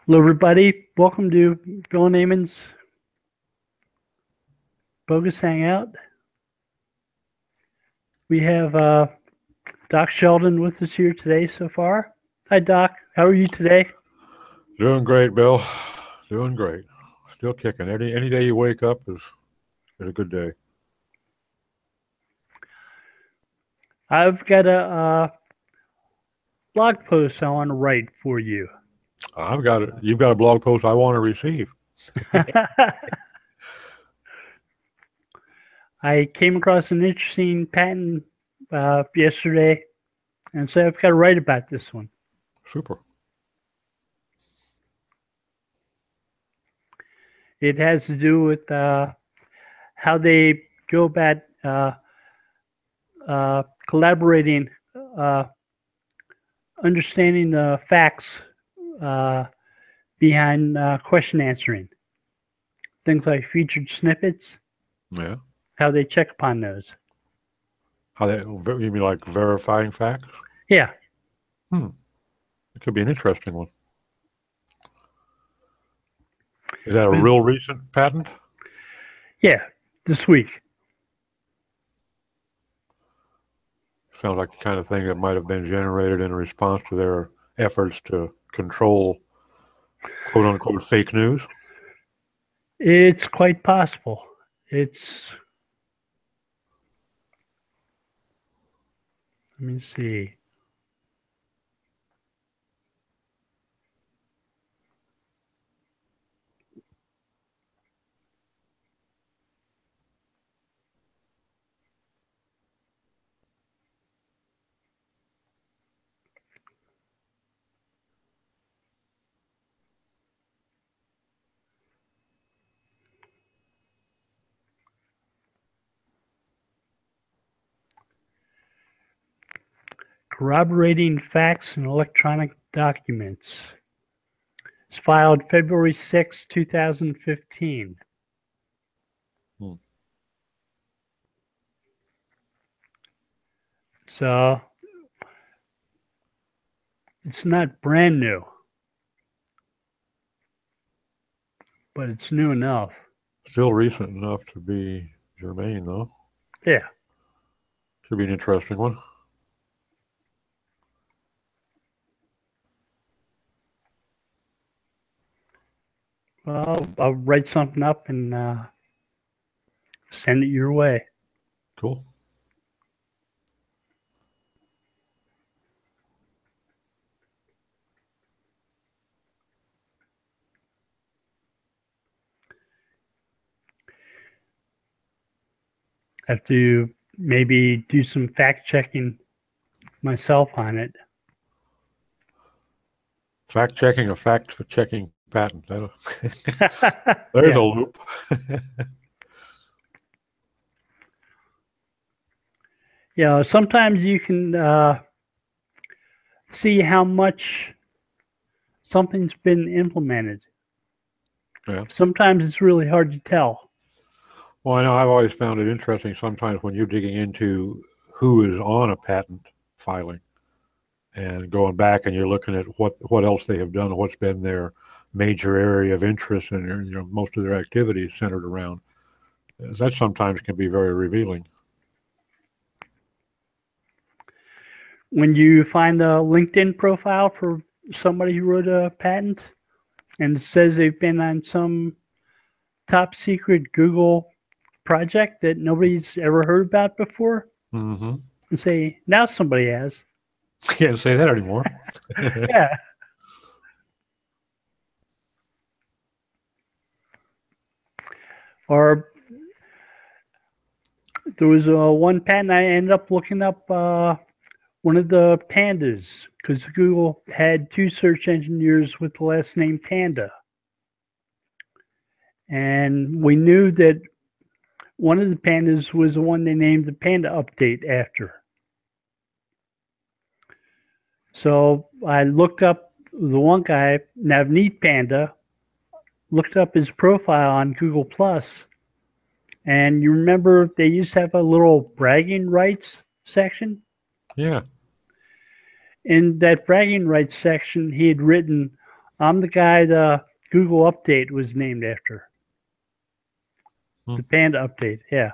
Hello, everybody. Welcome to Bill and Ammon's Bogus Hangout. We have Doc Sheldon with us here today so far. Hi, Doc. How are you today? Doing great, Bill. Doing great. Still kicking. Any day you wake up is a good day. I've got a blog post I want to write for you. I've got it. You've got a blog post I want to receive. I came across an interesting patent yesterday, and so I've got to write about this one. Super. It has to do with how they go about collaborating, understanding the facts behind question answering. Things like featured snippets. Yeah. How they check upon those. You mean like verifying facts? Yeah. It could be an interesting one. Is that a real recent patent? Yeah, this week. Sounds like the kind of thing that might have been generated in response to their efforts to control quote-unquote fake news. It's quite possible. Let me see. Corroborating facts in electronic documents. It's filed February 6, 2015. So it's not brand new, but it's new enough. Still recent enough to be germane, though. Yeah. Should be an interesting one. Well, I'll write something up and send it your way. Cool. I have to maybe do some fact checking myself on it. Fact checking a fact checking patent. There's Yeah. a loop. Yeah, sometimes you can see how much something's been implemented. Yeah. Sometimes it's really hard to tell. Well, I know I've always found it interesting sometimes when you're digging into who is on a patent filing and going back and you're looking at what else they have done, what's been their major area of interest, and most of their activities centered around. That sometimes can be very revealing. When you find a LinkedIn profile for somebody who wrote a patent and it says they've been on some top secret Google project that nobody's ever heard about before, and say, now somebody has. Can't say that anymore. Yeah. Or there was one patent I ended up looking up one of the pandas because Google had two search engineers with the last name Panda. And we knew that one of the pandas was the one they named the Panda update after. So I looked up the one guy, Navneet Panda, looked up his profile on Google Plus, and you remember they used to have a little bragging rights section? Yeah. In that bragging rights section, he had written, I'm the guy the Google update was named after. The Panda update, yeah.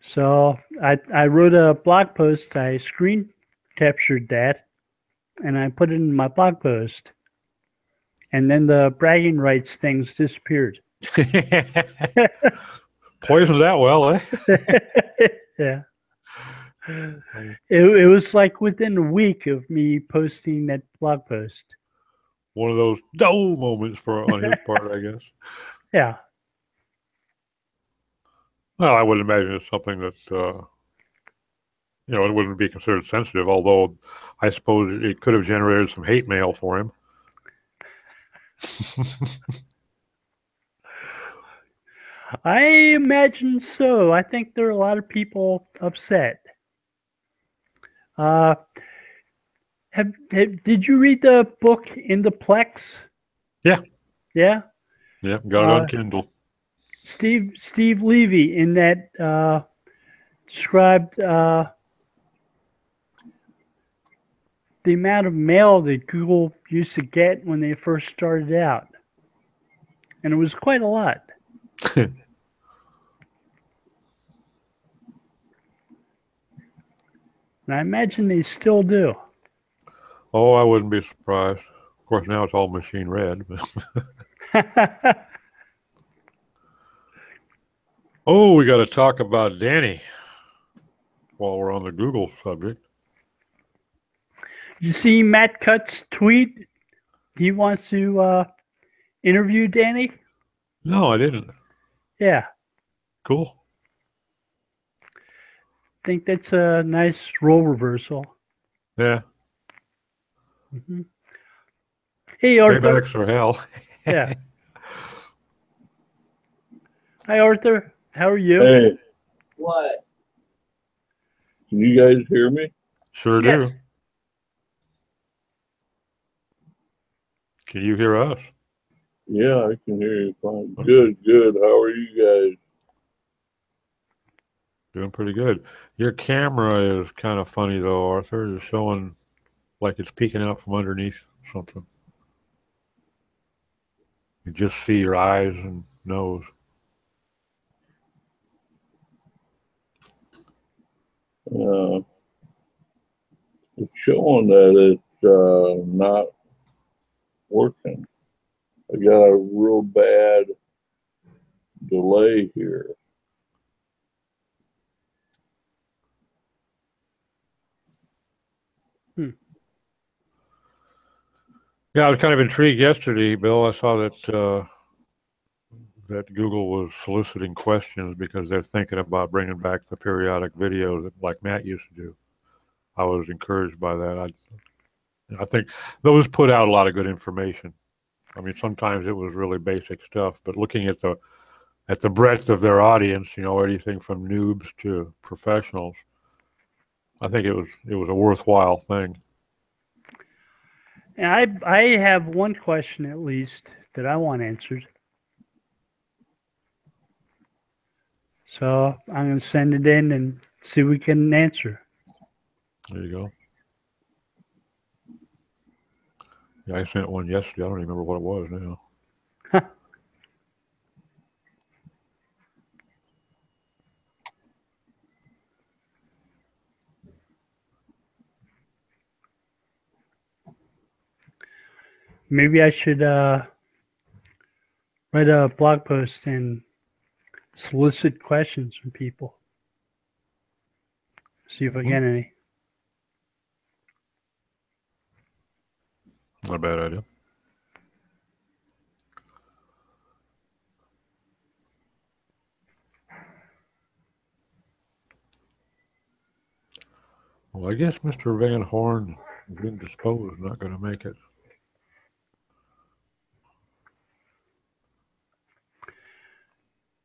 So I wrote a blog post. I screen captured that, and I put it in my blog post. And then the bragging rights things disappeared. Poisoned that well, eh? Yeah. It was like within a week of me posting that blog post. One of those no moments on his part, I guess. Yeah. Well, I would imagine it's something that it wouldn't be considered sensitive. Although I suppose it could have generated some hate mail for him. I imagine so. I think there are a lot of people upset. Did you read the book In the Plex? Yeah. Yeah? Yeah, got it on Kindle. Steve Levy in that described the amount of mail that Google used to get when they first started out. And it was quite a lot. And I imagine they still do. Oh, I wouldn't be surprised. Of course, now it's all machine read. Oh, we got to talk about Danny while we're on the Google subject. You see Matt Cutt's tweet? He wants to interview Danny? No, I didn't. Yeah. Cool. I think that's a nice role reversal. Yeah. Mm-hmm. Hey, Arthur. Paybacks are hell. Yeah. Hi, Arthur. How are you? Hey. What? Can you guys hear me? Sure do. Can you hear us? Yeah, I can hear you fine. Okay. Good. How are you guys? Doing pretty good. Your camera is kind of funny, though, Arthur. It's showing like it's peeking out from underneath something. You just see your eyes and nose. It's showing that it's not working. I got a real bad delay here. Yeah, I was kind of intrigued yesterday, Bill. I saw that Google was soliciting questions because they're thinking about bringing back the periodic videos that, like Matt used to do. I was encouraged by that. I think those put out a lot of good information. I mean, sometimes it was really basic stuff, but looking at the breadth of their audience, anything from noobs to professionals, I think it was a worthwhile thing. And I have one question at least that I want answered. So I'm going to send it in and see if we can answer. There you go. Yeah, I sent one yesterday. I don't even remember what it was now. Maybe I should write a blog post and solicit questions from people. See if I get any. Not a bad idea. Well, I guess Mr. Van Horn is indisposed, not going to make it.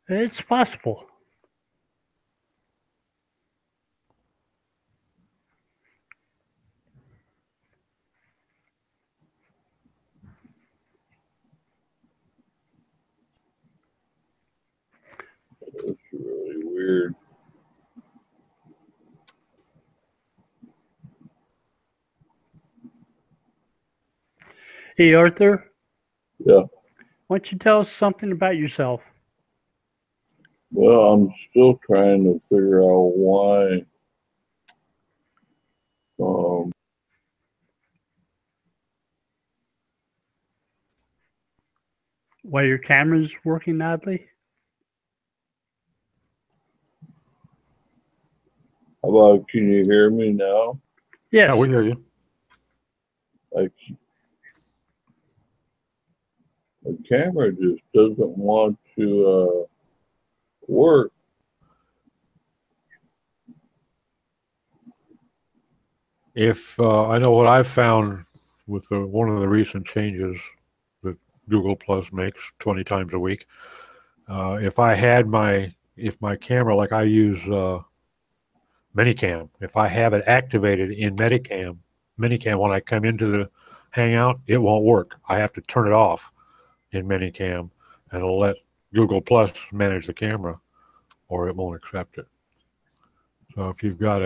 It's possible. It's really weird. Hey, Arthur, Yeah. why don't you tell us something about yourself? Well, I'm still trying to figure out why Why your camera's working oddly? how about, can you hear me now? Yes. Yeah, we hear you. Like, the camera just doesn't want to work. If I know what I've found with one of the recent changes that Google Plus makes 20 times a week, if my camera, like I use Minicam, if I have it activated in Minicam, when I come into the Hangout, it won't work. I have to turn it off in Minicam and it'll let Google Plus manage the camera, or it won't accept it. So if you've got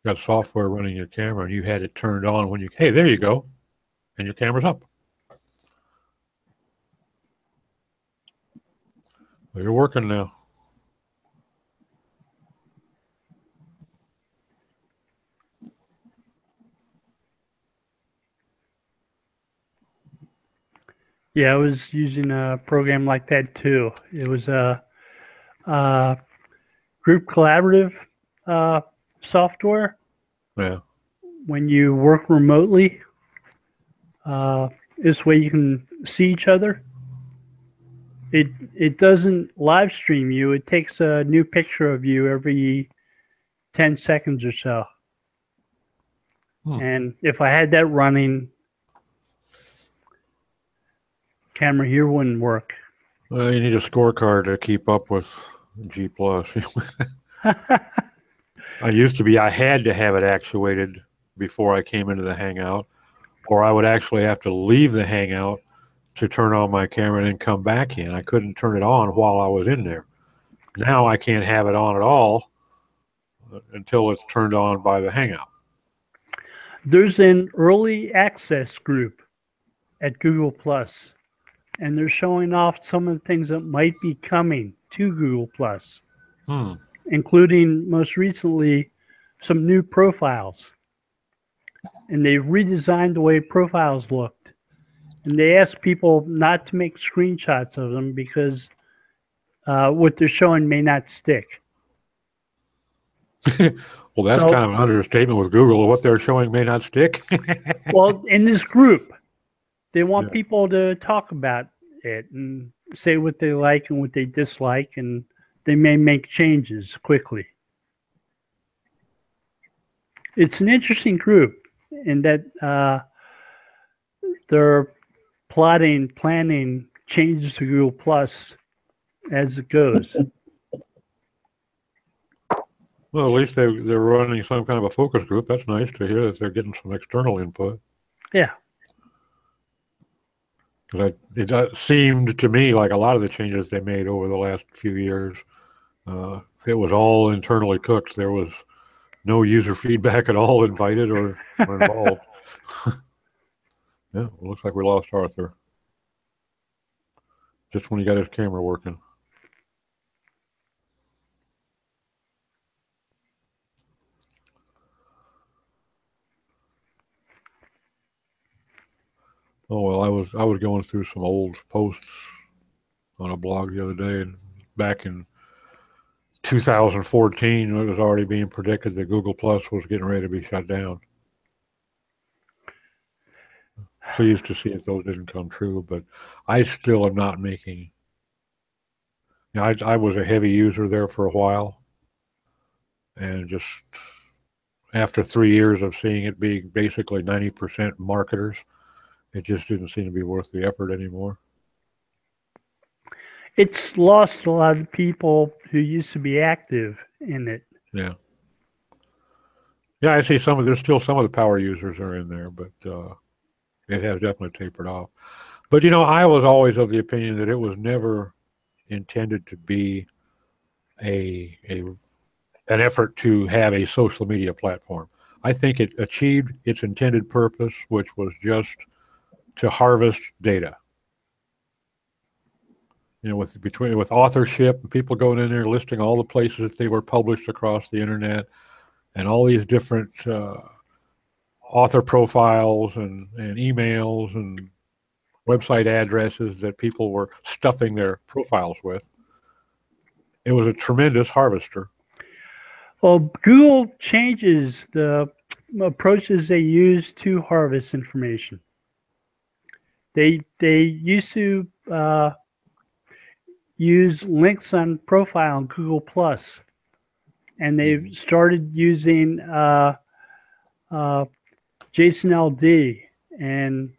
got software running your camera and you had it turned on when hey, there you go, and your camera's up. Well, you're working now. Yeah, I was using a program like that too. It was a, group collaborative software. Yeah. When you work remotely, this way you can see each other. It doesn't live stream you. It takes a new picture of you every 10 seconds or so. And if I had that running, camera here wouldn't work. Well, you need a scorecard to keep up with G+. I had to have it actuated before I came into the Hangout, or I would actually have to leave the Hangout to turn on my camera and then come back in. I couldn't turn it on while I was in there. Now I can't have it on at all until it's turned on by the Hangout. There's an early access group at Google Plus, and they're showing off some of the things that might be coming to Google Plus, including most recently some new profiles. And they've redesigned the way profiles looked. And they asked people not to make screenshots of them because what they're showing may not stick. Well, that's kind of an understatement with Google. What they're showing may not stick. Well, in this group, they want people to talk about it and say what they like and what they dislike, and they may make changes quickly. It's an interesting group in that they're planning changes to Google Plus as it goes. Well, at least they're running some kind of a focus group. That's nice to hear that they're getting some external input. Yeah. Because it seemed to me like a lot of the changes they made over the last few years, it was all internally cooked. There was no user feedback at all invited or involved. Yeah, it looks like we lost Arthur. Just when he got his camera working. Oh well, I was going through some old posts on a blog the other day, and back in 2014, it was already being predicted that Google Plus was getting ready to be shut down. Pleased to see that those didn't come true, but I still am not making. You know, I was a heavy user there for a while, and just after 3 years of seeing it being basically 90% marketers, it just didn't seem to be worth the effort anymore. It's lost a lot of people who used to be active in it. Yeah. Yeah, I see there's still some of the power users are in there, but it has definitely tapered off. But, you know, I was always of the opinion that it was never intended to be an effort to have a social media platform. I think it achieved its intended purpose, which was just to harvest data. You know, with authorship, people going in there listing all the places that they were published across the internet, and all these different author profiles and emails and website addresses that people were stuffing their profiles with. It was a tremendous harvester. Well, Google changes the approaches they use to harvest information. They used to use links on profile on Google Plus, and they've started using JSON-LD and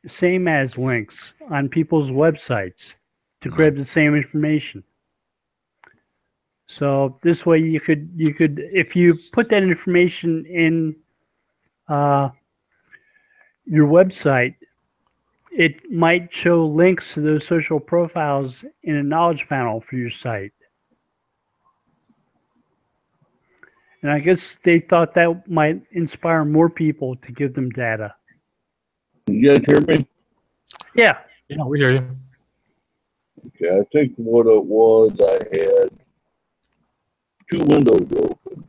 same as links on people's websites to grab the same information. So this way you could if you put that information in your website, it might show links to those social profiles in a knowledge panel for your site. And I guess they thought that might inspire more people to give them data. You guys hear me? Yeah. Yeah, we hear you. Okay, I think what it was, I had 2 windows open.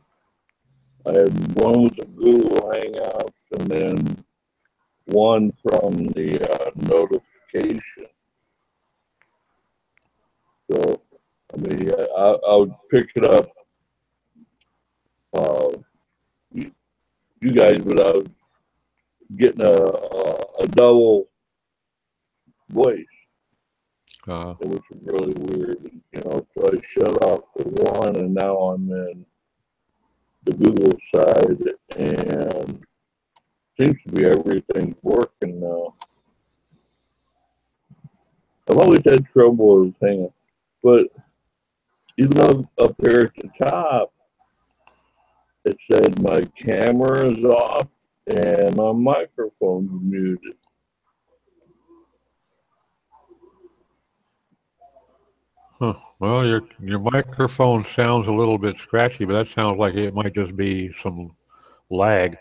I had one with the Google Hangouts and then one from the notification. So, I mean, I would pick it up. You guys, but I was getting a double voice. It was really weird, you know. So I shut off the one, and now I'm in the Google side, and seems to be everything's working now. I've always had trouble with Hangouts, but even up here at the top, it said my camera is off and my microphone's muted. Huh. Well, your microphone sounds a little bit scratchy, but that sounds like it might just be some lag.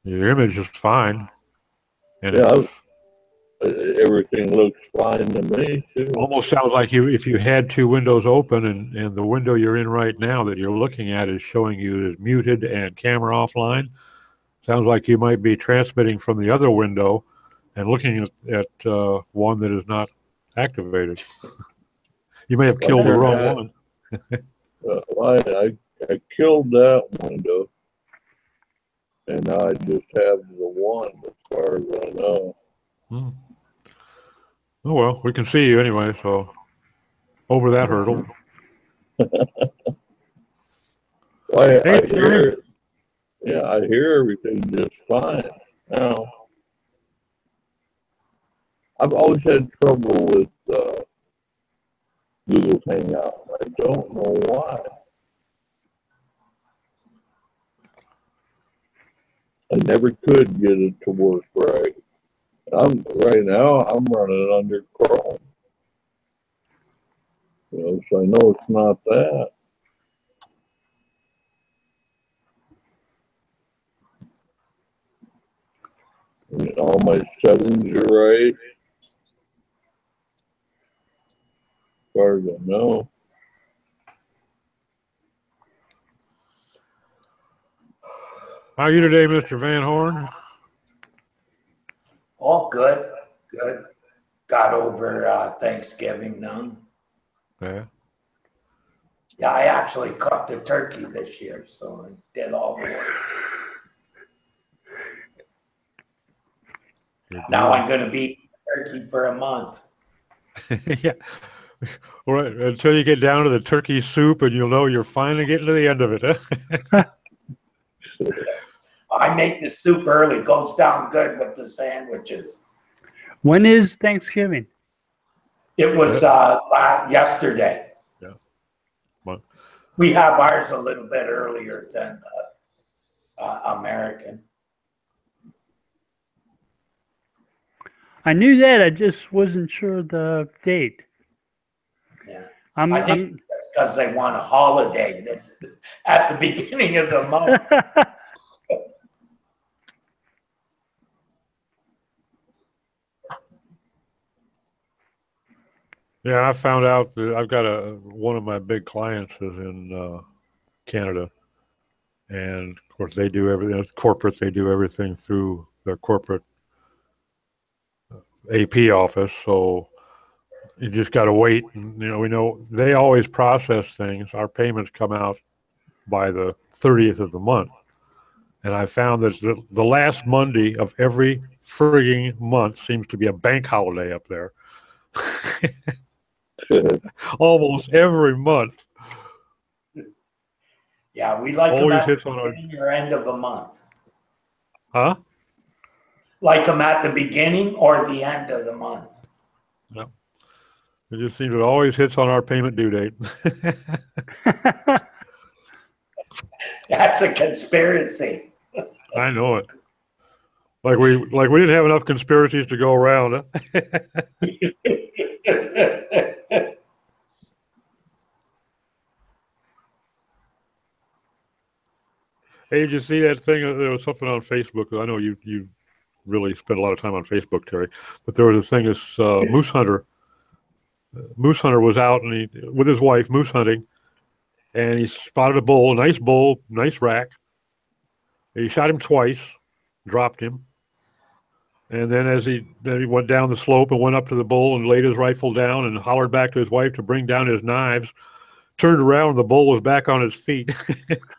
Your image is fine, and Yeah, everything looks fine to me too. almost sounds like if you had 2 windows open and the window you're in right now that you're looking at is showing you as muted and camera offline. Sounds like you might be transmitting from the other window and looking at one that is not activated. You may have killed the wrong one. I killed that window, and now I just have the one as far as I know. Oh well, we can see you anyway, so over that hurdle. I hear, yeah, I hear everything just fine now. I've always had trouble with Google's Hangout. I don't know why. I never could get it to work right. Right now I'm running under Chrome. You know, so I know it's not that. I mean, all my settings are right. As far as I know. How are you today, Mr. Van Horn? All good, good. Got over Thanksgiving now. Yeah. Yeah, I actually cooked the turkey this year, so I did all the work. Now I'm going to be turkey for a month. Yeah. All right. Until you get down to the turkey soup, and you'll know you're finally getting to the end of it. Huh? I make the soup early. Goes down good with the sandwiches. When is Thanksgiving? It was yesterday. Yeah. Well, We have ours a little bit earlier than American. I knew that. I just wasn't sure the date. Yeah. I think that's because they want a holiday that's at the beginning of the month. Yeah, I found out that I've got one of my big clients is in Canada, and of course they do everything. It's corporate. They do everything through their corporate AP office. So you just got to wait. And, we know they always process things. Our payments come out by the 30th of the month. And I found that the last Monday of every frigging month seems to be a bank holiday up there. Almost every month. Yeah, we like Always them at hits the on our... beginning or end of the month. Huh? Like them at the beginning or the end of the month. Yeah. It just seems it always hits on our payment due date. That's a conspiracy. I know it. Like we didn't have enough conspiracies to go around. Huh? Hey, did you see that thing? There was something on Facebook. I know you really spend a lot of time on Facebook, Terry. But there was a thing. This moose hunter was out and with his wife moose hunting, and he spotted a bull, nice rack. He shot him twice, dropped him, and then he went down the slope and went up to the bull and laid his rifle down and hollered back to his wife to bring down his knives. Turned around and the bull was back on his feet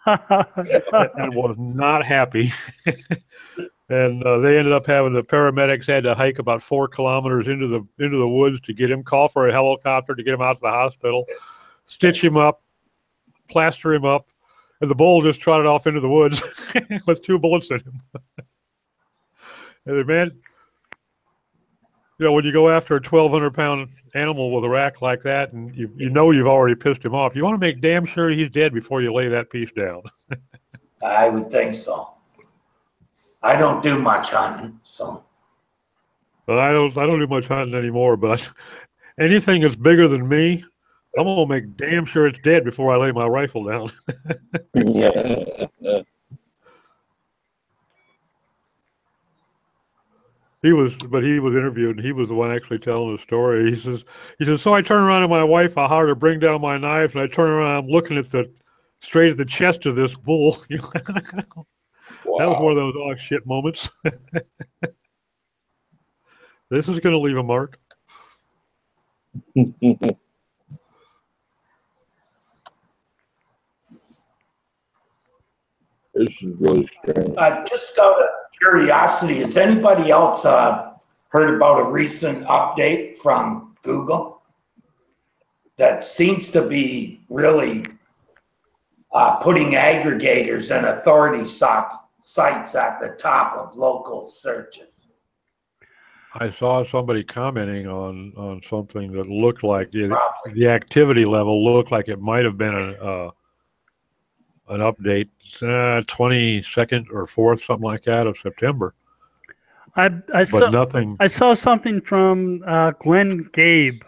and was not happy. And they ended up having the paramedics had to hike about 4 kilometers into the woods to get him, call for a helicopter to get him out to the hospital, stitch him up, plaster him up, and the bull just trotted off into the woods with 2 bullets in him. And man, when you go after a 1,200-pound animal with a rack like that, and you know you've already pissed him off, you want to make damn sure he's dead before you lay that piece down. I would think so. I don't do much hunting, so. But I don't do much hunting anymore. But anything that's bigger than me, I'm gonna make damn sure it's dead before I lay my rifle down. He was interviewed, and he was the one actually telling the story. He says, so I turn around to my wife, I holler to bring down my knives, and I turn around, I'm looking at straight at the chest of this bull. Wow. That was one of those oh shit moments. This is going to leave a mark. This is really strange. Just out of curiosity, has anybody else heard about a recent update from Google that seems to be really putting aggregators and authority sites at the top of local searches? I saw somebody commenting on something that looked like the activity level looked like it might have been an update, 22nd or 4th, something like that, of September. Nothing. I saw something from Glenn Gabe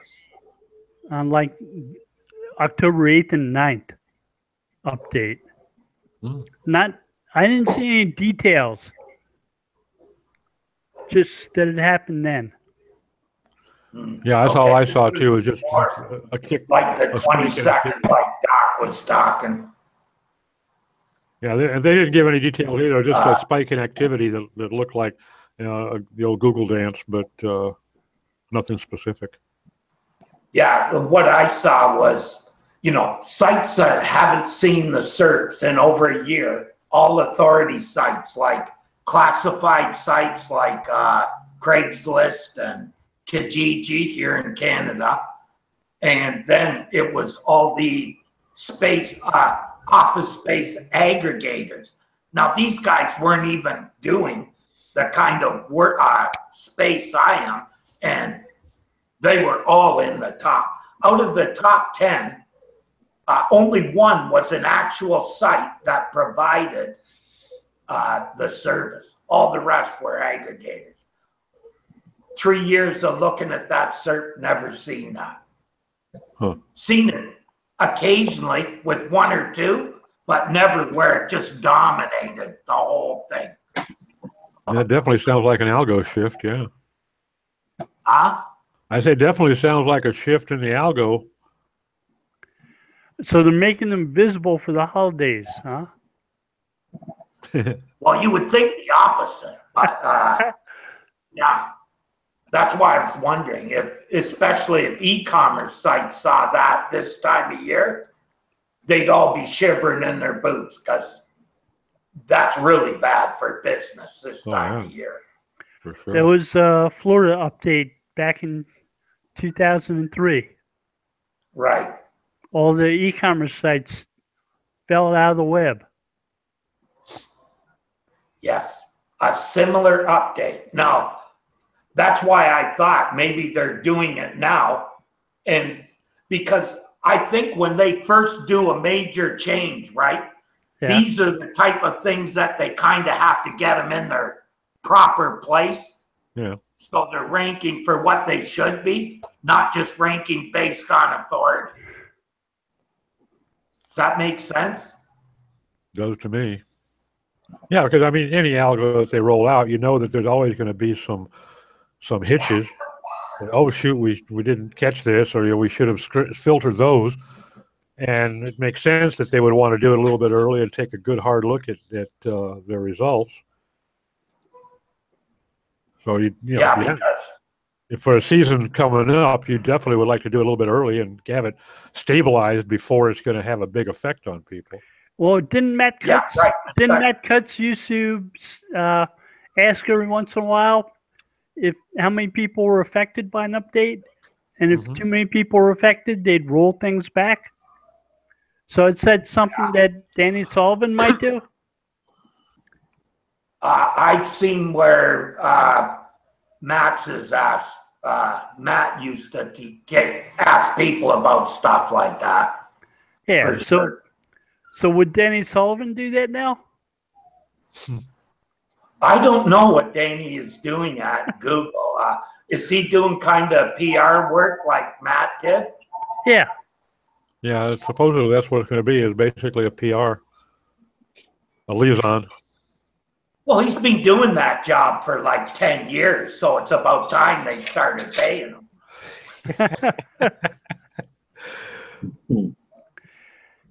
on like October 8th and 9th update. I didn't see any details. Just that it happened then. Yeah, that's all I saw too. Was just a kick, like the 22nd, like Doc was talking. Yeah, they didn't give any details either. Just a spike in activity that looked like the old Google dance, but nothing specific. Yeah, what I saw was, sites that haven't seen the certs in over a year, all authority sites, like classified sites like Craigslist and Kijiji here in Canada. And then it was all the office space aggregators. Now, these guys weren't even doing the kind of work space I am, and they were all in the top. Out of the top 10, only one was an actual site that provided the service. All the rest were aggregators. 3 years of looking at that cert, never seen that. Seen it occasionally with 1 or 2, but never where it just dominated the whole thing. That definitely sounds like an algo shift, yeah. Huh? I say definitely sounds like a shift in the algo. So they're making them visible for the holidays, huh? Well, you would think the opposite, but yeah. That's why I was wondering if, especially if e-commerce sites saw that this time of year, they'd all be shivering in their boots because that's really bad for business this time of year. For sure. There was a Florida update back in 2003. Right. All the e-commerce sites fell out of the web. Yes. A similar update. Now, that's why I thought maybe they're doing it now. And because I think when they first do a major change, right, these are the type of things that they kind of have to get them in their proper place. Yeah. So they're ranking for what they should be, not just ranking based on authority. Does that make sense? Does to me. Yeah, because I mean, any algo that they roll out, you know that there's always going to be some hitches. And, oh shoot, we didn't catch this, or we should have filtered those. And it makes sense that they would want to do it a little bit early and take a good hard look at their results. So because for a season coming up, you definitely would like to do it a little bit early and have it stabilized before it's going to have a big effect on people. Well, didn't Matt Cutts, Matt Cutts used to ask every once in a while how many people were affected by an update, and if too many people were affected, they'd roll things back. So it said something that Danny Sullivan might do. I've seen where Matt's has asked. Matt used to ask people about stuff like that. Yeah. So would Danny Sullivan do that now? I don't know what Danny is doing at Google. Is he doing kind of PR work like Matt did? Yeah. Yeah, supposedly that's what it's going to be, is basically a PR, a liaison. Well, he's been doing that job for like 10 years, so it's about time they started paying him.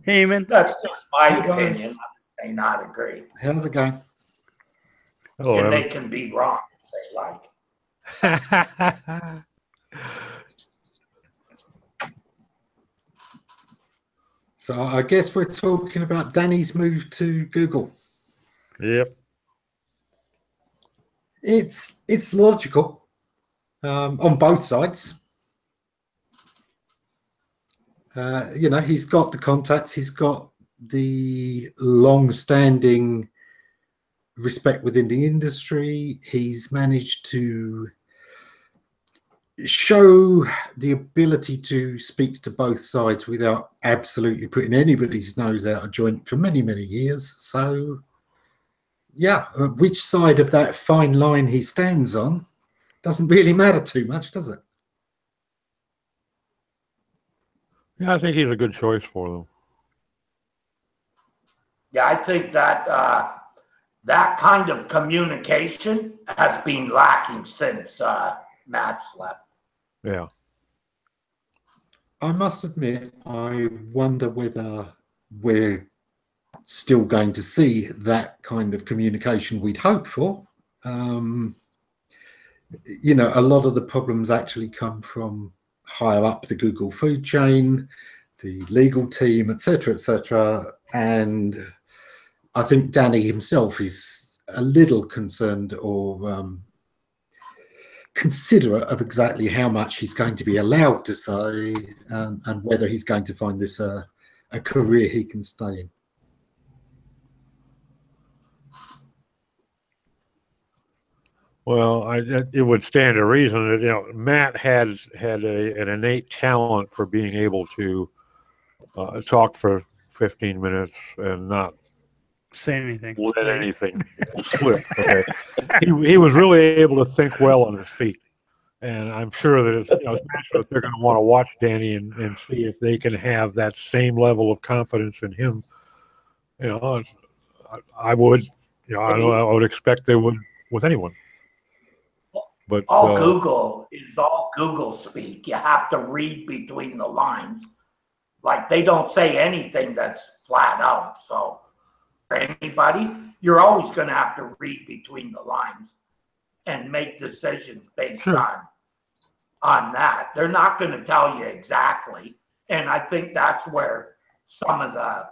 Hey, man. That's just my opinion. I may not agree. How's it going? Hello, and Evan. they can be wrong if they like. So I guess we're talking about Danny's move to Google. Yep. It's logical on both sides. He's got the contacts, he's got the long-standing respect within the industry. He's managed to show the ability to speak to both sides without absolutely putting anybody's nose out of joint for many, many years. So, yeah, which side of that fine line he stands on doesn't really matter too much, does it? Yeah, I think he's a good choice for them. Yeah, I think that that kind of communication has been lacking since Matt's left. Yeah. I must admit, I wonder whether we're still going to see that kind of communication we'd hope for. A lot of the problems actually come from higher up the Google food chain, the legal team, etc., and I think Danny himself is a little concerned or considerate of exactly how much he's going to be allowed to say and whether he's going to find this a career he can stay in. Well, it would stand to reason that Matt had an innate talent for being able to talk for 15 minutes and not say anything, let anything slip. Okay. He was really able to think well on his feet, and I'm sure that especially if they're going to want to watch Danny and see if they can have that same level of confidence in him. I would expect they would with anyone. But all Google is all Google speak. You have to read between the lines. Like they don't say anything that's flat out. So for anybody, you're always going to have to read between the lines and make decisions based on that. They're not going to tell you exactly. And I think that's where some of the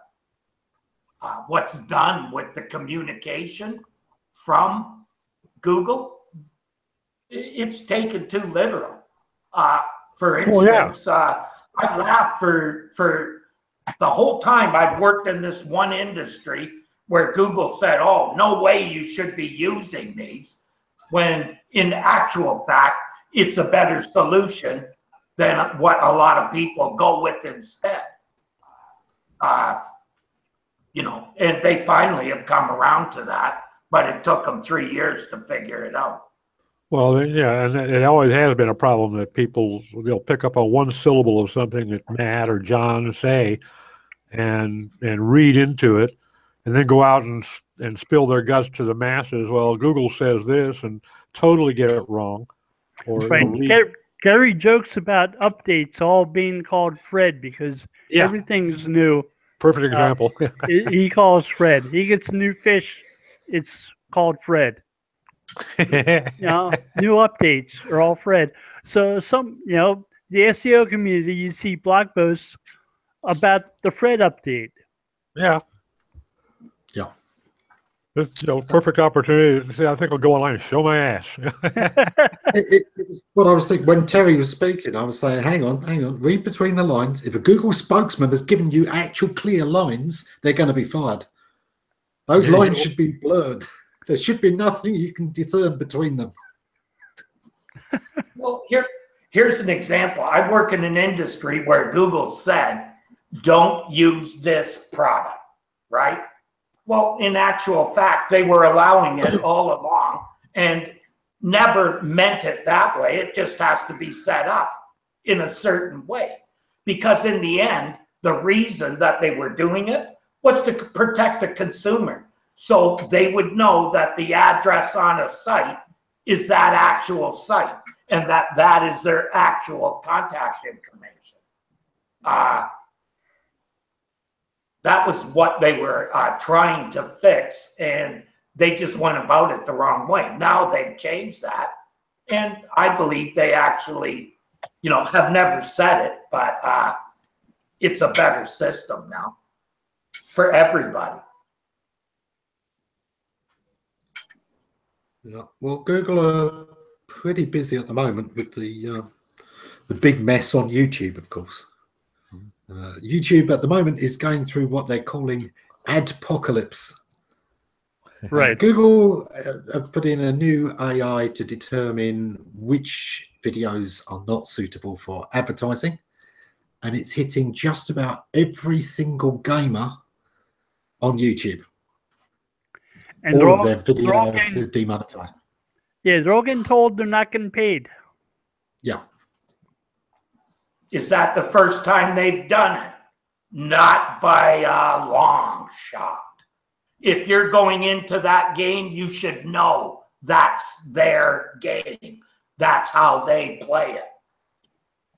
what's done with the communication from Google, it's taken too literal. For instance, I laughed for the whole time I've worked in this one industry where Google said, oh, no way you should be using these, when in actual fact, it's a better solution than what a lot of people go with instead. You know, and they finally have come around to that, but it took them 3 years to figure it out. Well, yeah, and it always has been a problem that they'll pick up on one syllable of something that Matt or John say and read into it, and then go out and spill their guts to the masses. Well, Google says this, and totally get it wrong. Or Gary jokes about updates all being called Fred because everything's new. Perfect example. He calls Fred. He gets a new fish. It's called Fred. New updates are all Fred. So the SEO community, you see blog posts about the Fred update. Yeah. It's perfect opportunity to say, I think I'll go online and show my ass. It was what I was thinking when Terry was speaking. I was saying, hang on, read between the lines. If a Google spokesman has given you actual clear lines, they're going to be fired. Those lines should be blurred. There should be nothing you can discern between them. Well, here's an example. I work in an industry where Google said, don't use this product, right? Well, in actual fact, they were allowing it all along and never meant it that way. It just has to be set up in a certain way. Because in the end, the reason that they were doing it was to protect the consumer. So they would know that the address on a site is that actual site and that is their actual contact information. That was what they were trying to fix, and they just went about it the wrong way. Now they've changed that, and I believe they actually, have never said it, but it's a better system now for everybody. Yeah. Well, Google are pretty busy at the moment with the big mess on YouTube, of course. YouTube at the moment is going through what they're calling adpocalypse. Right. Google have put in a new AI to determine which videos are not suitable for advertising, and it's hitting just about every single gamer on YouTube. And all of their videos are demonetized. Yeah, they're all getting told they're not getting paid. Yeah. Is that the first time they've done it? Not by a long shot. If you're going into that game, you should know that's their game. That's how they play it.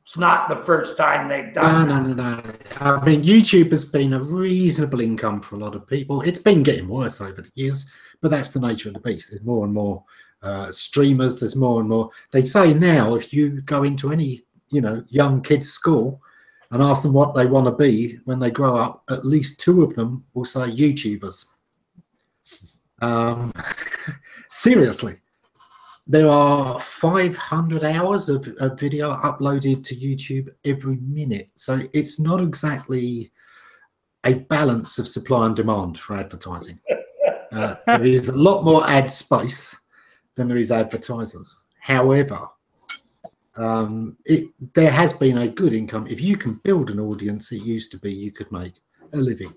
It's not the first time they've done it. No. I mean, YouTube has been a reasonable income for a lot of people. It's been getting worse over the years, but that's the nature of the beast. There's more and more streamers. There's more and more. They say now, if you go into any young kids' school and ask them what they want to be when they grow up, at least 2 of them will say YouTubers. Seriously, there are 500 hours of video uploaded to YouTube every minute. So it's not exactly a balance of supply and demand for advertising. There is a lot more ad space than there is advertisers. However, there has been a good income. If you can build an audience, it used to be you could make a living.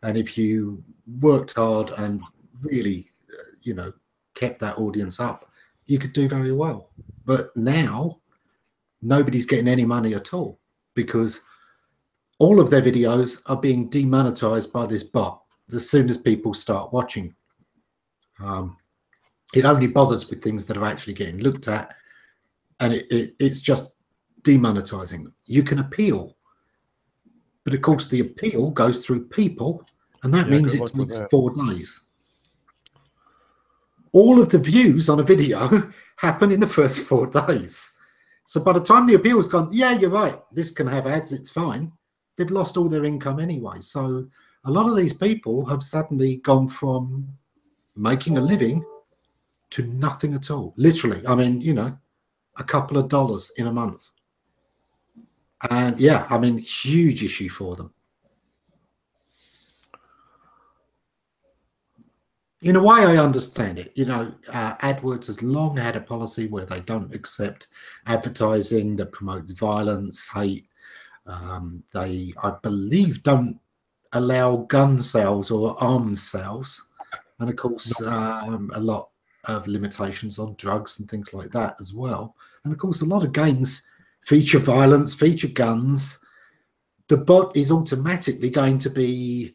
And if you worked hard and really, kept that audience up, you could do very well. But now nobody's getting any money at all because all of their videos are being demonetized by this bot as soon as people start watching. It only bothers with things that are actually getting looked at and it's just demonetizing them. You can appeal, but of course the appeal goes through people, and that means it takes 4 days. All of the views on a video happen in the first 4 days. So by the time the appeal's gone, yeah, you're right, this can have ads, it's fine, they've lost all their income anyway. So a lot of these people have suddenly gone from making a living to nothing at all. Literally, I mean, you know, a couple of dollars in a month. And yeah, I mean, huge issue for them. In a way, I understand it. You know, AdWords has long had a policy where they don't accept advertising that promotes violence, hate. They, I believe, don't allow gun sales or arms sales. And of course, a lot of limitations on drugs and things like that as well. And of course, a lot of games feature violence, feature guns. The bot is automatically going to be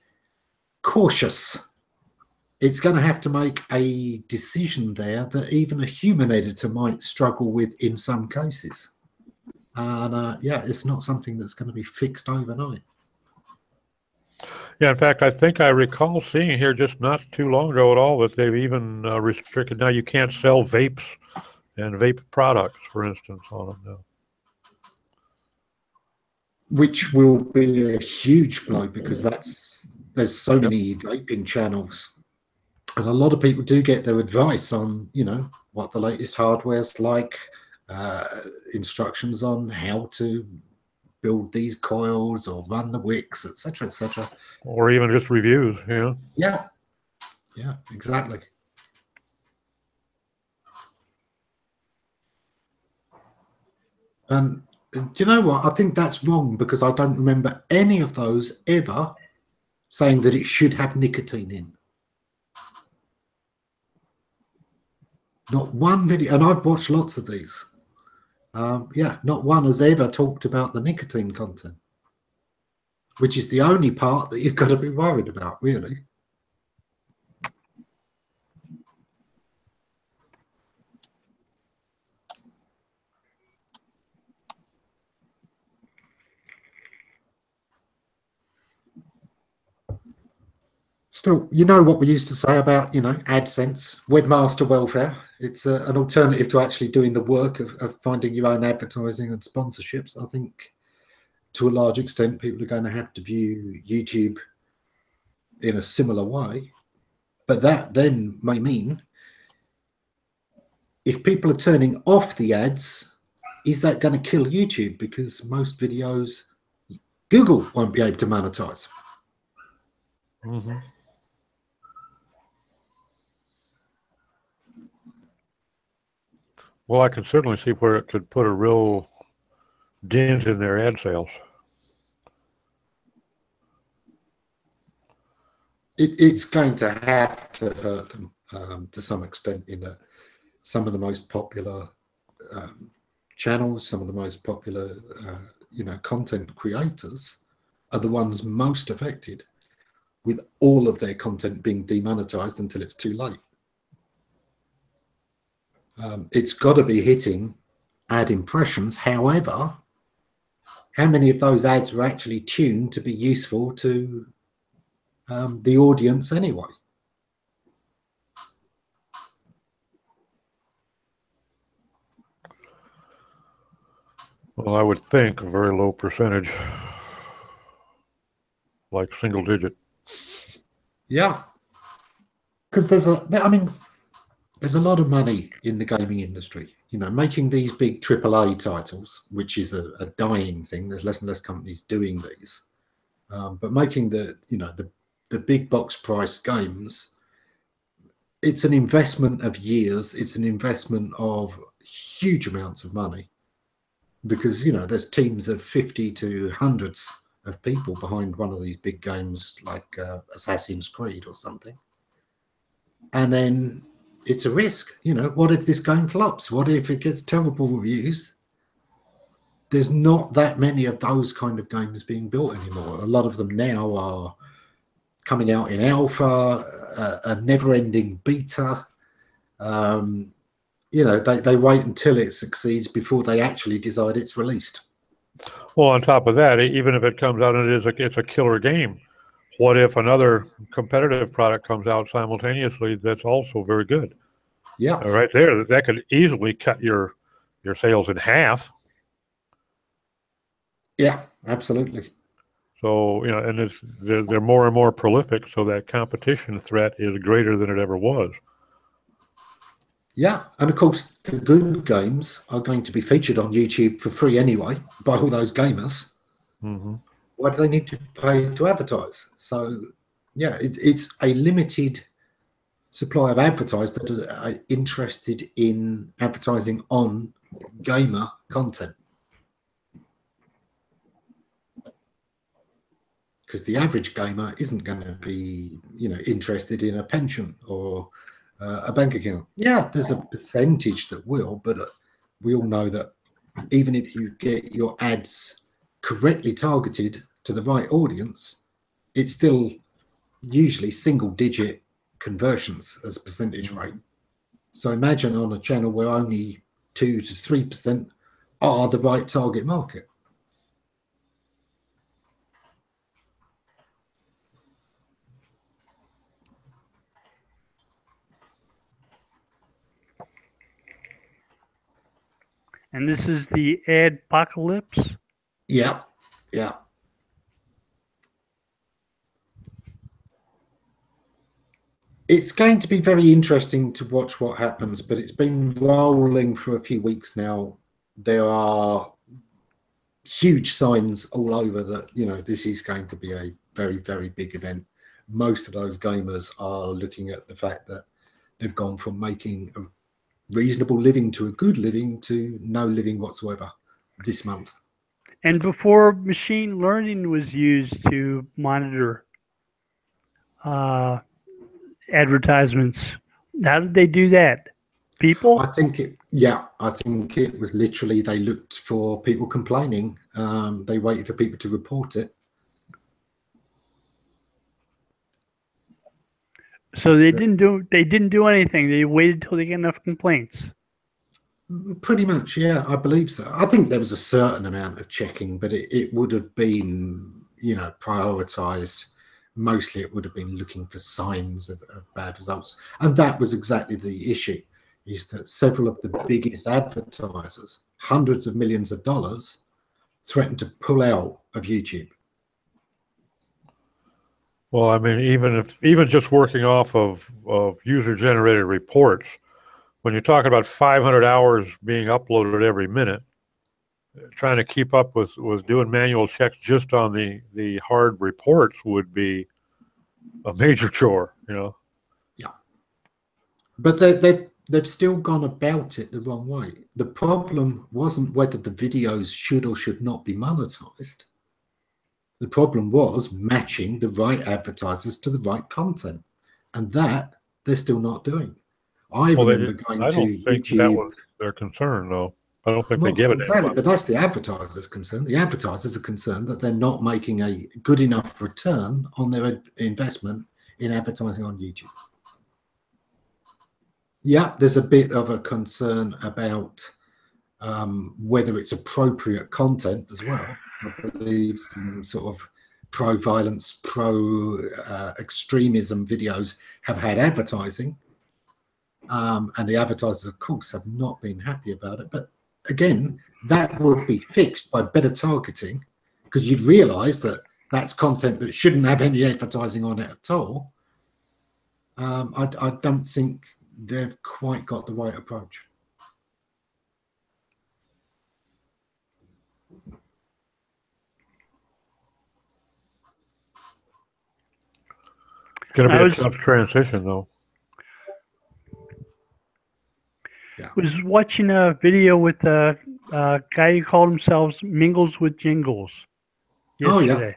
cautious. It's going to have to make a decision there that even a human editor might struggle with in some cases. And yeah, it's not something that's going to be fixed overnight. Yeah, in fact, I think I recall seeing here just not too long ago at all that they've even restricted. Now you can't sell vapes and vape products, for instance, on them now. Which will be a huge blow because there's so many vaping channels. And a lot of people do get their advice on, you know, what the latest hardware's like, instructions on how to build these coils or run the wicks, etc., etc. Or even just reviews, yeah. Yeah, yeah, exactly. And do you know what? I think that's wrong because I don't remember any of those ever saying that it should have nicotine in. Not one video, and I've watched lots of these. Yeah, not one has ever talked about the nicotine content, which is the only part that you've got to be worried about, really. Still, you know what we used to say about, you know, AdSense, webmaster welfare. It's an alternative to actually doing the work of finding your own advertising and sponsorships. I think to a large extent, people are going to have to view YouTube in a similar way. But that then may mean if people are turning off the ads, is that going to kill YouTube? Because most videos, Google won't be able to monetize. Mm-hmm. Well, I can certainly see where it could put a real dent in their ad sales. It's going to have to hurt them to some extent in that some of the most popular channels, some of the most popular you know, content creators are the ones most affected with all of their content being demonetized until it's too late. It's got to be hitting ad impressions. However, how many of those ads are actually tuned to be useful to the audience anyway? Well, I would think a very low percentage, like single digit. Yeah, because there's a lot of money in the gaming industry. You know, making these big AAA titles, which is a dying thing. There's less and less companies doing these, but making the big box price games, it's an investment of years. It's an investment of huge amounts of money because, you know, there's teams of 50 to hundreds of people behind one of these big games like Assassin's Creed or something. And then it's a risk. You know, what if this game flops? What if it gets terrible reviews? There's not that many of those kind of games being built anymore. A lot of them now are coming out in alpha, a never-ending beta. you know, they wait until it succeeds before they actually decide it's released. Well, on top of that, even if it comes out and it's a killer game, what if another competitive product comes out simultaneously that's also very good? Yeah. Right there, that could easily cut your sales in half. Yeah, absolutely. So, you know, and they're more and more prolific, so that competition threat is greater than it ever was. Yeah, and of course, the good games are going to be featured on YouTube for free anyway by all those gamers. Mm-hmm. Why do they need to pay to advertise? So, yeah, it's a limited supply of advertisers that are interested in advertising on gamer content. Because the average gamer isn't going to be, you know, interested in a pension or a bank account. Yeah, there's a percentage that will, but we all know that even if you get your ads correctly targeted to the right audience, it's still usually single-digit conversions as a percentage rate. So imagine on a channel where only 2 to 3% are the right target market. And this is the adpocalypse. Yeah, yeah. It's going to be very interesting to watch what happens, but it's been rolling for a few weeks now. There are huge signs all over that, you know, this is going to be a very, very big event. Most of those gamers are looking at the fact that they've gone from making a reasonable living to a good living to no living whatsoever this month. And before machine learning was used to monitor advertisements, how did they do that? People? I think it was literally they looked for people complaining. They waited for people to report it. So they didn't do anything. They waited till they get enough complaints. Pretty much, yeah, I believe so. I think there was a certain amount of checking, but it would have been, you know, prioritized. Mostly it would have been looking for signs of bad results. And that was exactly the issue, is that several of the biggest advertisers, hundreds of millions of dollars, threatened to pull out of YouTube. Well, I mean, even just working off of user-generated reports, when you're talking about 500 hours being uploaded every minute, trying to keep up with doing manual checks just on the hard reports would be a major chore, you know. Yeah, but they've still gone about it the wrong way. The problem wasn't whether the videos should or should not be monetized. The problem was matching the right advertisers to the right content, and that they're still not doing. I remember going I to don't think YouTube. that was their concern, though. I don't think they give it exactly, but that's the advertisers' concern. The advertisers are concerned that they're not making a good enough return on their investment in advertising on YouTube. Yeah, there's a bit of a concern about whether it's appropriate content as well. I believe some sort of pro-violence, pro-extremism videos have had advertising, and the advertisers, of course, have not been happy about it. But again, that would be fixed by better targeting, because you'd realize that that's content that shouldn't have any advertising on it at all. I don't think they've quite got the right approach. It's going to be a tough transition, though. Yeah. I was watching a video with a guy who called himself Mingles with Jingles yesterday. Oh, yeah.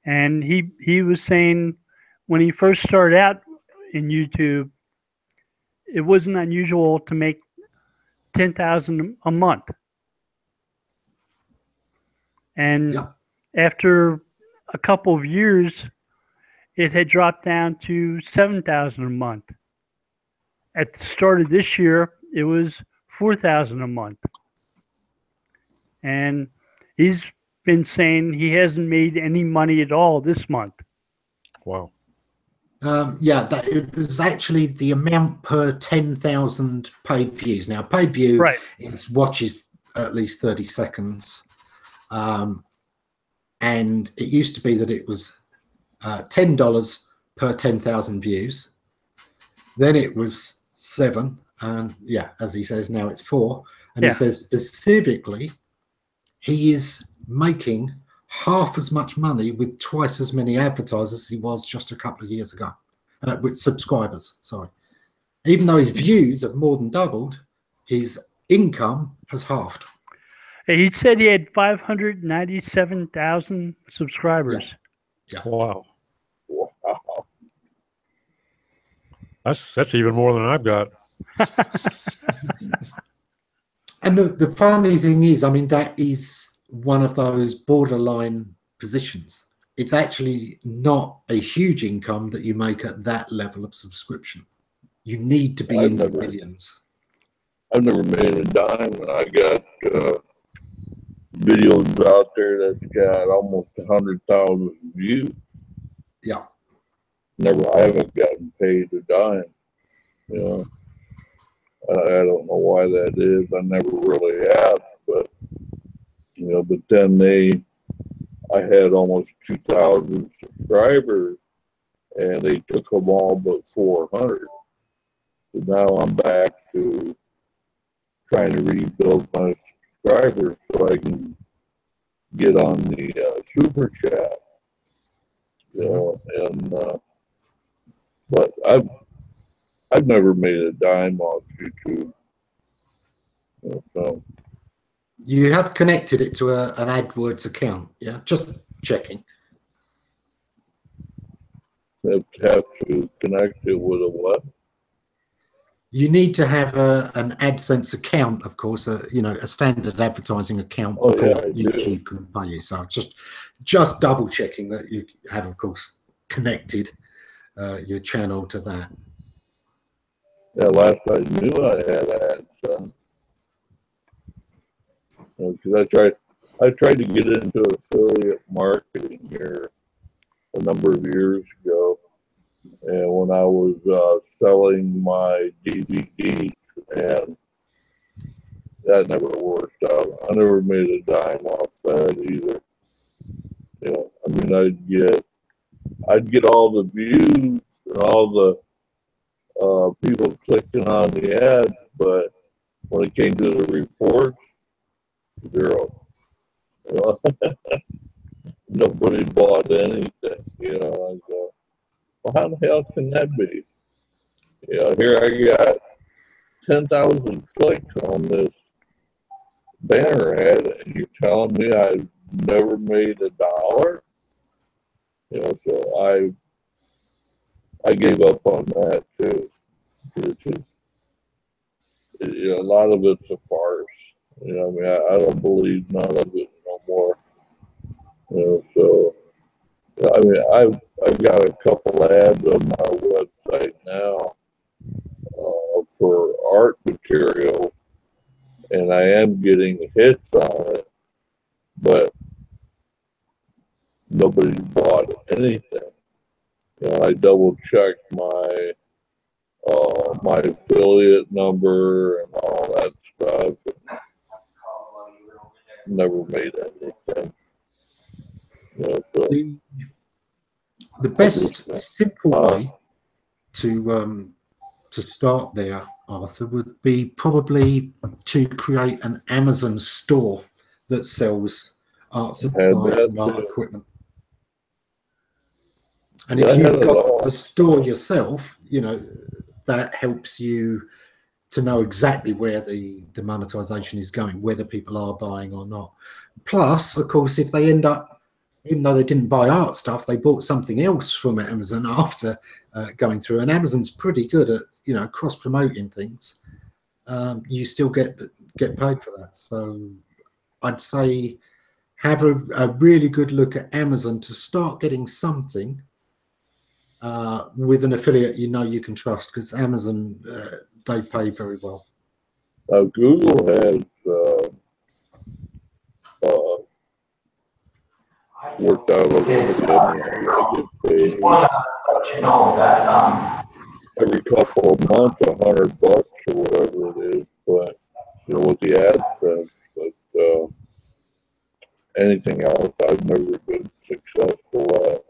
And he was saying when he first started out in YouTube, it wasn't unusual to make $10,000 a month. And after a couple of years, it had dropped down to $7,000 a month. At the start of this year, it was $4,000 a month. And he's been saying he hasn't made any money at all this month. Wow. Yeah, it was actually the amount per 10,000 paid views. Now, paid view Right. is watches at least 30 seconds. And it used to be that it was $10 per 10,000 views. Then it was $7. And yeah, as he says, now it's $4. And Yeah. he says specifically, he is making half as much money with twice as many advertisers as he was just a couple of years ago, with subscribers, sorry. Even though his views have more than doubled, his income has halved. He said he had 597,000 subscribers. Yeah. Wow. Wow. That's even more than I've got. And the funny thing is, I mean, that is one of those borderline positions. It's actually not a huge income that you make at that level of subscription. You need to be in the millions. I've never made a dime, and I got videos out there that's got almost 100,000 views. Yeah. I haven't gotten paid a dime. You know, I don't know why that is. I never really have, but you know. But then I had almost 2,000 subscribers, and they took them all but 400. So now I'm back to trying to rebuild my subscribers so I can get on the super chat. You know, and but I've never made a dime off YouTube. You know, so you have connected it to an AdWords account, yeah? Just checking. have to connect it with a what? You need to have an AdSense account, of course, you know, a standard advertising account before YouTube can pay you. So just double checking that you have, of course, connected your channel to that. Yeah, last I knew I had AdSense. Because I tried to get into affiliate marketing here a number of years ago, and when I was selling my DVDs, and that never worked out. I never made a dime off that either. You know, I mean, I'd get all the views and all the people clicking on the ads, but when it came to the reports, zero. You know? Nobody bought anything. You know, I go, well, how the hell can that be? You know, here I got 10,000 clicks on this banner ad, and you're telling me I've never made $1? You know, so I gave up on that too. You know, a lot of it's a farce. You know, I mean, I don't believe none of it no more. You know, so I mean, I've got a couple ads on my website now for art material, and I am getting hits on it, but nobody bought anything. You know, I double checked my affiliate number and all that stuff, and never made anything. You know, so the best simple way to start there, Arthur, would be probably to create an Amazon store that sells art supplies and art equipment. And if you've got the store yourself, you know, that helps you to know exactly where the monetization is going, whether people are buying or not. Plus, of course, if they end up, even though they didn't buy art stuff, they bought something else from Amazon after going through. And Amazon's pretty good at, you know, cross-promoting things. You still get paid for that. So I'd say have a really good look at Amazon to start getting something with an affiliate you know you can trust, because Amazon, they pay very well. Google has worked out okay. I get paid But you know that every couple of months, $100 or whatever it is. But you know what the ad says. But anything else, I've never been successful at.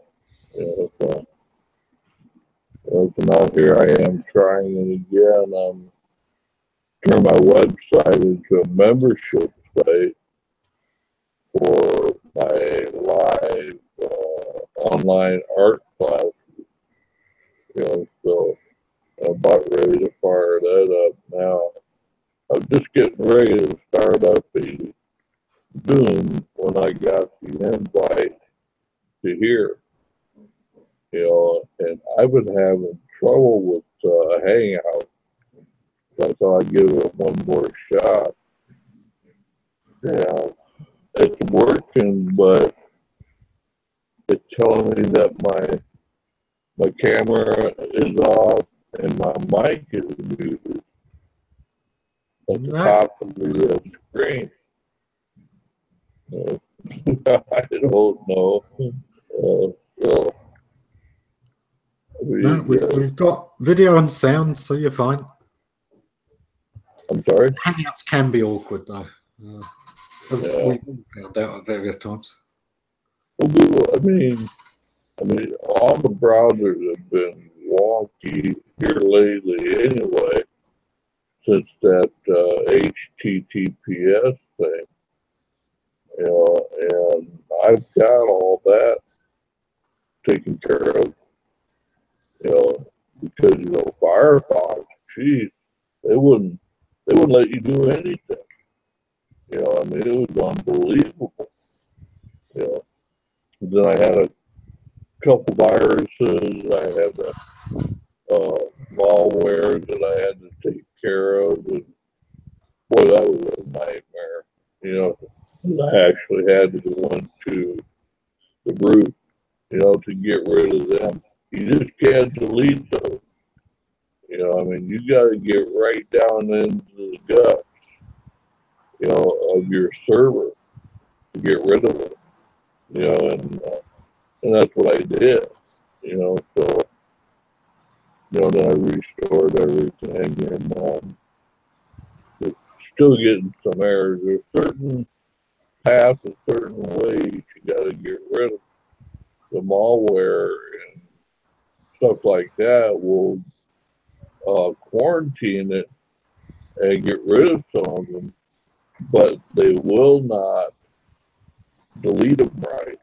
You know, so now here I am trying it again. Turn my website into a membership site for my live online art classes. You know, so I'm about ready to fire that up now. I'm just getting ready to start up a Zoom when I got the invite to here. You know, and I've been having trouble with Hangout. So I thought I'd give it one more shot. Yeah, it's working, but it's telling me that my camera is off and my mic is muted at the top of the screen. I don't know. So, no, we've got video and sound, so you're fine. I'm sorry? Hangouts can be awkward, though, as we've found out at various times. Well, I mean, all the browsers have been wonky here lately anyway, since that HTTPS thing. You know, and I've got all that taken care of. You know, because you know Firefox, geez, they wouldn't let you do anything. You know, I mean, it was unbelievable. You know, and then I had a couple viruses. I had the malware that I had to take care of, and boy, that was a nightmare. You know, and I actually had to go into the root, you know, to get rid of them. You just can't delete those. You know, I mean, you got to get right down into the guts, you know, of your server to get rid of it. You know, and that's what I did. You know, so you know, then I restored everything, and it's still getting some errors. There's certain paths and certain ways you got to get rid of the malware and stuff like that. Will quarantine it and get rid of some of them, but they will not delete them right.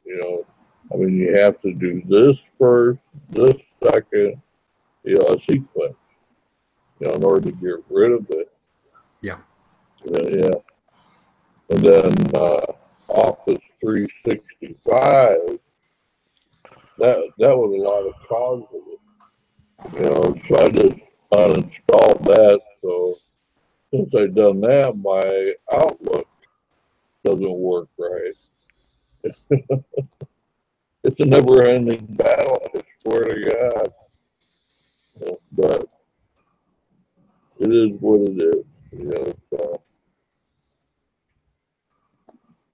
You know, I mean, you have to do this first, this second, you know, a sequence, you know, in order to get rid of it. Yeah. Yeah. And then Office 365, that was a lot of cause of it. You know, so I just uninstalled that. So since I've done that, my Outlook doesn't work right. It's a never-ending battle, I swear to God. But it is what it is, you know. So.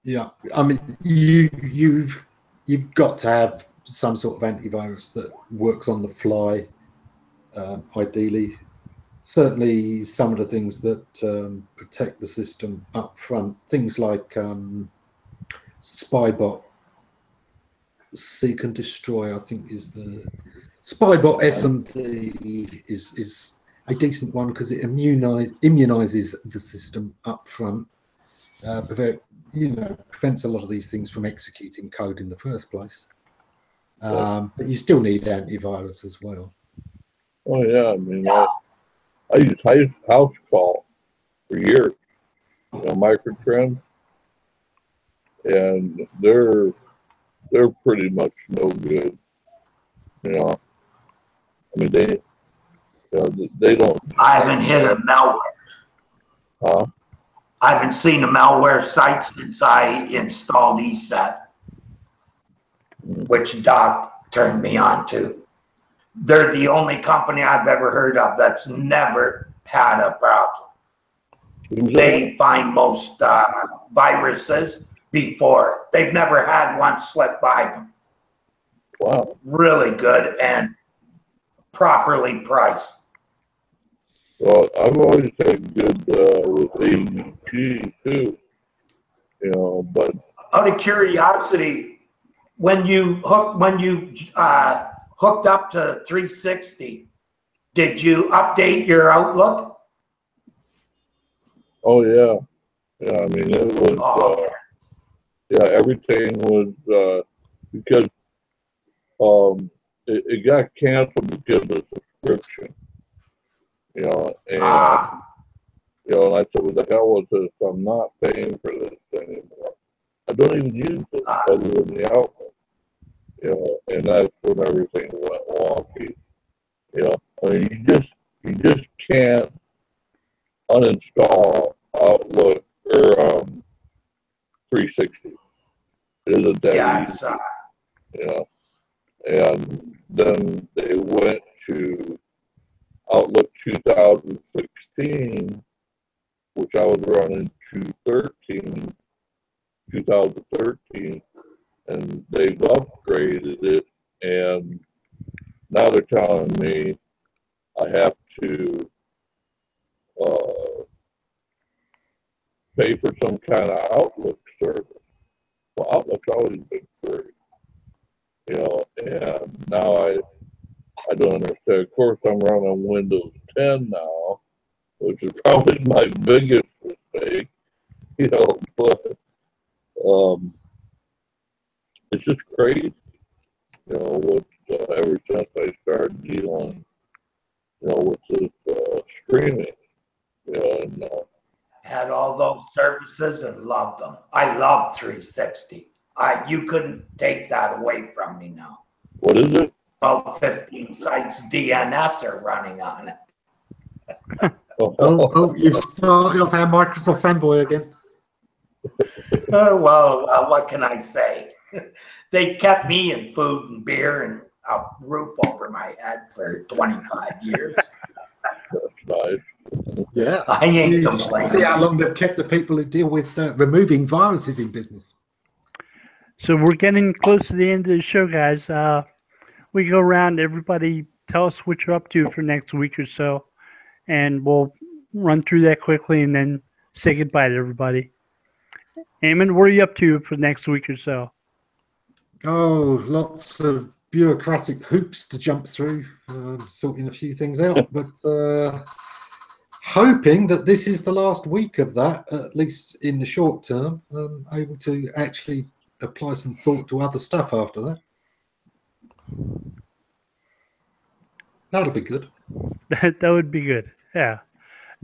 Yeah, I mean, you've got to have some sort of antivirus that works on the fly. Ideally, certainly some of the things that protect the system up front, things like Spybot, Seek and Destroy, I think is the Spybot SMD is a decent one because it immunizes the system up front, prevents a lot of these things from executing code in the first place. But you still need antivirus as well. Oh yeah, I mean, I used House Call for years, you know, Microtrim, and they're pretty much no good. You know, I mean they don't. I haven't hit a malware. Huh? I haven't seen a malware site since I installed ESET, which Doc turned me on to. They're the only company I've ever heard of that's never had a problem. they find most viruses before. They've never had one slip by them. Wow. Really good and properly priced. Well, I've always had good with AG too, you know. But out of curiosity, when you hooked up to 360, did you update your Outlook? oh yeah, yeah. I mean, it was Okay. yeah. Everything was because it got canceled because of subscription, you know, and you know, and I said, "What the hell was this? I'm not paying for this anymore. I don't even use it other than the Outlook, you know." And that's when everything went wonky, you know. I mean, you just can't uninstall Outlook or 360. It isn't that Yeah, easy, it's, you know. And then they went to Outlook 2016, which I was running 2013, and they've upgraded it, and now they're telling me I have to pay for some kind of Outlook service. Well, Outlook's always been free, you know, and now I don't understand. Of course, I'm running Windows 10 now, which is probably my biggest mistake, you know, but it's just crazy, you know, what, ever since I started dealing, you know, with this streaming, you know, and had all those services and loved them. I love 360. You couldn't take that away from me now. what is it? About 15 sites DNS are running on it. You've started off our Microsoft fanboy again. Well, what can I say? They kept me in food and beer and a roof over my head for 25 years. That's nice. Yeah. I ain't See complaining. how long they've kept the people who deal with removing viruses in business. So we're getting close to the end of the show, guys. We go around, everybody tell us what you're up to for next week or so, and we'll run through that quickly and then say goodbye to everybody. Ammon, what are you up to for next week or so? Oh, lots of bureaucratic hoops to jump through, sorting a few things out, but hoping that this is the last week of that, at least in the short term, able to actually apply some thought to other stuff after that. That'll be good. That would be good. Yeah.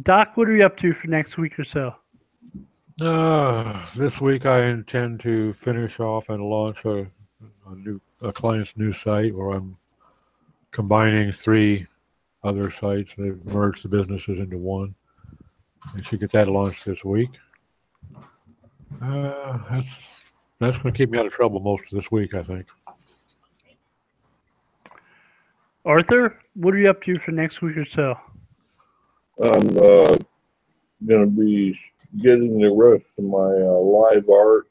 Doc, what are you up to for next week or so? This week I intend to finish off and launch a client's new site where I'm combining 3 other sites. They've merged the businesses into one. I should get that launched this week. That's going to keep me out of trouble most of this week, I think. Arthur, what are you up to for next week or so? I'm going to be getting the rest of my live art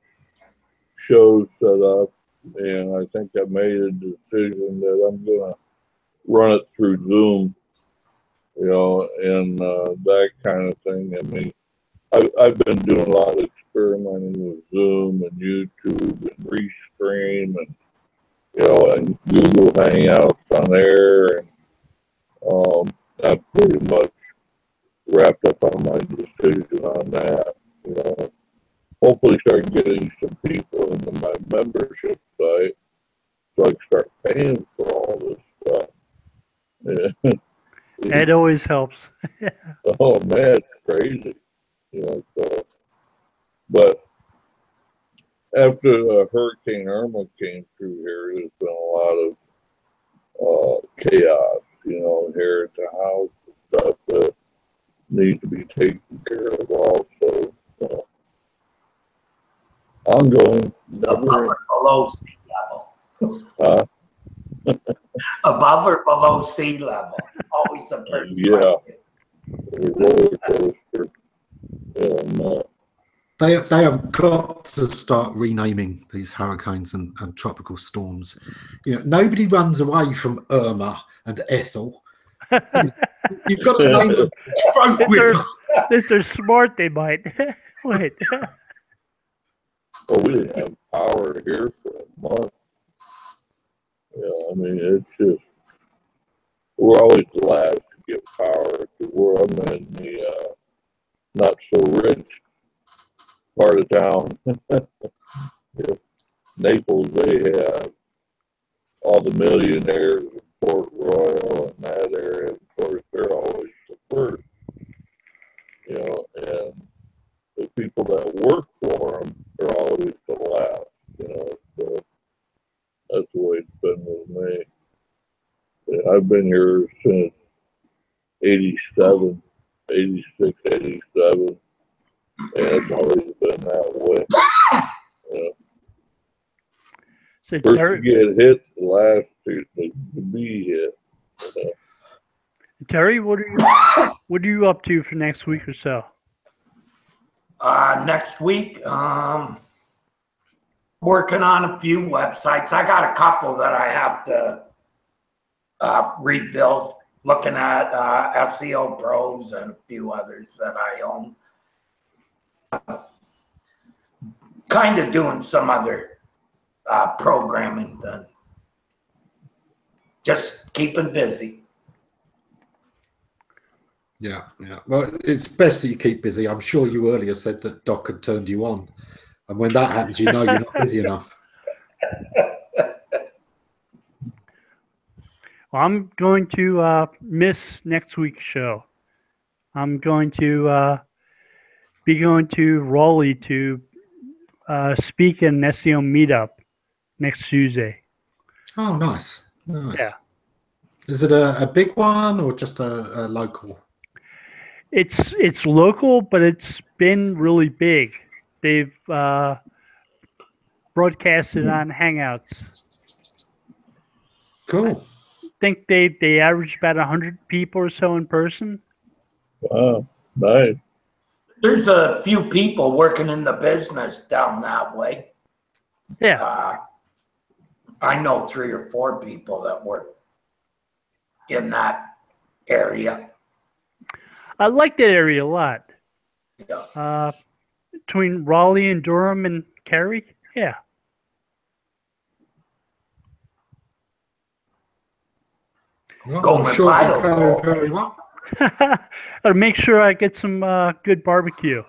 shows set up, and I think I made a decision that I'm going to run it through Zoom, you know, and that kind of thing. I mean, I've been doing a lot of experimenting with Zoom and YouTube and Restream and, you know, and Google Hangouts on there, and I pretty much wrapped up on my decision on that, you know. Hopefully start getting some people into my membership site so I can start paying for all this stuff. Yeah. It always helps. Oh man, it's crazy. You know, so, but after Hurricane Irma came through here, there's been a lot of chaos, you know, here at the house and stuff that need to be taken care of also. So, ongoing. Above or below sea level? Huh? Above or below sea level? Always a first Yeah. question. A roller coaster. I'm not. They have got to start renaming these hurricanes and tropical storms. You know, nobody runs away from Irma and Ethel. You've got to name them stroke winner. If they're smart, they might. Wait. Well, we didn't have power here for a month. Yeah, I mean, it's just, we're always the last to get power because I'm in the not so rich part of town. Yeah. Naples, they have all the millionaires in Port Royal and that area. Of course, they're always the first, you know, and the people that work for them are always the last, you know. So that's the way it's been with me. Yeah, I've been here since 87, 86, 87, and it's always been that way. You know. So First Terry, to get hit, the last to be hit. You know. Terry, what are you up to for next week or so? Next week, working on a few websites. I got a couple that I have to rebuild. Looking at SEO Pros and a few others that I own. Kind of doing some other programming then. Just keeping busy. Yeah. Well, it's best that you keep busy. I'm sure you earlier said that Doc had turned you on. And when that happens, you know you're not busy enough. Well, I'm going to miss next week's show. I'm going to be going to Raleigh to speak at an SEO meetup next Tuesday. Oh, nice. Yeah. Is it a big one or just a local? It's local, but it's been really big. They've broadcasted on Hangouts. Cool. I think they average about 100 people or so in person. Wow, nice. There's a few people working in the business down that way. Yeah. I know 3 or 4 people that work in that area. I like that area a lot. Yeah. Between Raleigh and Durham and Cary. Yeah. Well, Goldman I'm sure Piles. it'll go very well. I'll make sure I get some good barbecue.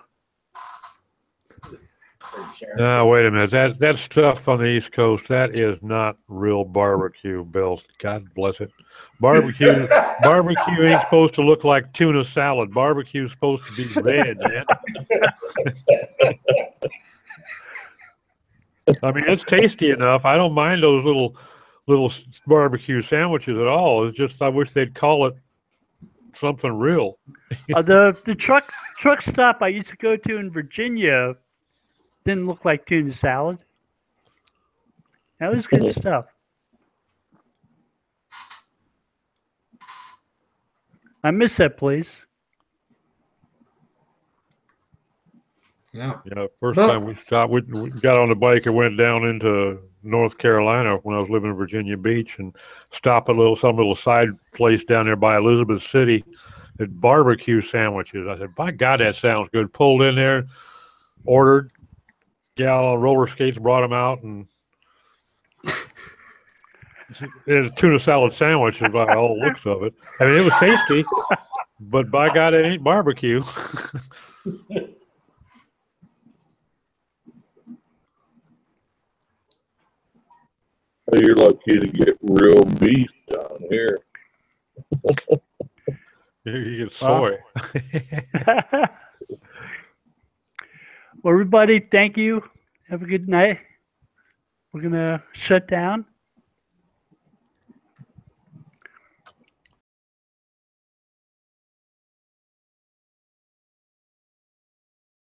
No, wait a minute. That stuff on the East Coast, that is not real barbecue, Bill. God bless it. Barbecue ain't supposed to look like tuna salad. Barbecue's supposed to be red, man. I mean, it's tasty enough. I don't mind those little barbecue sandwiches at all. It's just I wish they'd call it something real. The truck stop I used to go to in Virginia didn't look like tuna salad. That was good stuff. I miss that place. Yeah. Yeah, first time we stopped, we got on the bike and went down into North Carolina when I was living in Virginia Beach and stopped at some little side place down there by Elizabeth City. At barbecue sandwiches. I said, by God, that sounds good. Pulled in there, ordered, gal on roller skates brought them out, and it's a tuna salad sandwich by all looks of it. I mean, it was tasty, but by God, it ain't barbecue. You're lucky to get real beef down here. You get soy. Well, everybody, thank you. Have a good night. We're going to shut down.